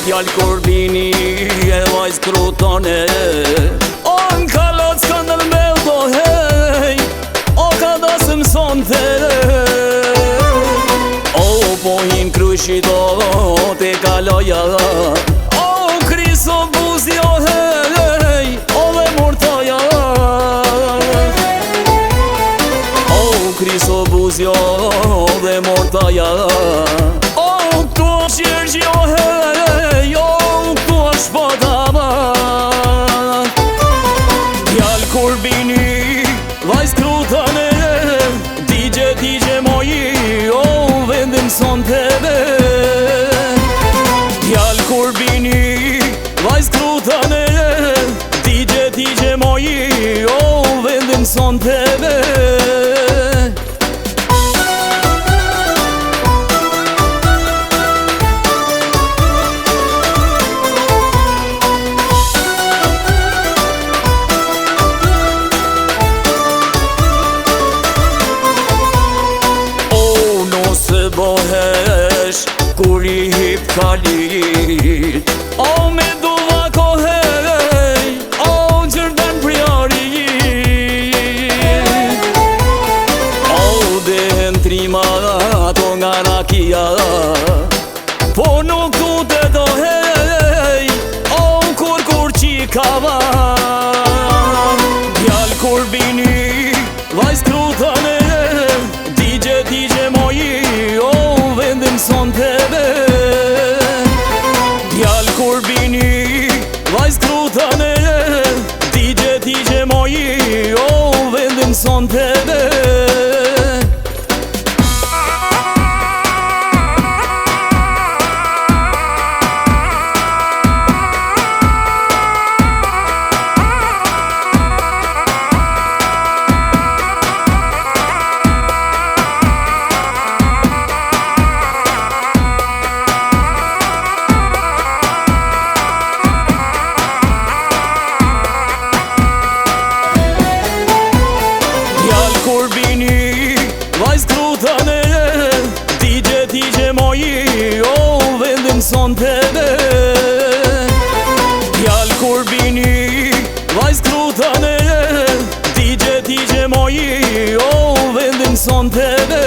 djallë kur bini e vajzë krutone. O në kalat s'kandër me do hej, o ka da se mësonte. O po hin kryshi do te kaloja, o kriso buzjo hej, o dhe murtoja. O kriso buzjo dhe murtoja. O këtu është jërgjo hej, o këtu është potama. Djallë kur bini vajzë krutone, digje moji, o vendim son tebe. Djallë kur bini vajzë krutone, digje moji, o vendim son tebe. Bohesh kur i hip kalit, o me duva kohej, o gjërdan priori. O dehen trima ato nga rakia, po nuk du të dohej, o kur qikava. Djallë kur bini vajzë krutone, digje moji, o vendim son tebe. Djallë kur bini vajzë krutone, digje moji, o vendim son tebe. Kur bini vajzë krutone, digje moji, o vendim son tebe. Djallë kur bini vajzë krutone, digje moji, o vendim son tebe.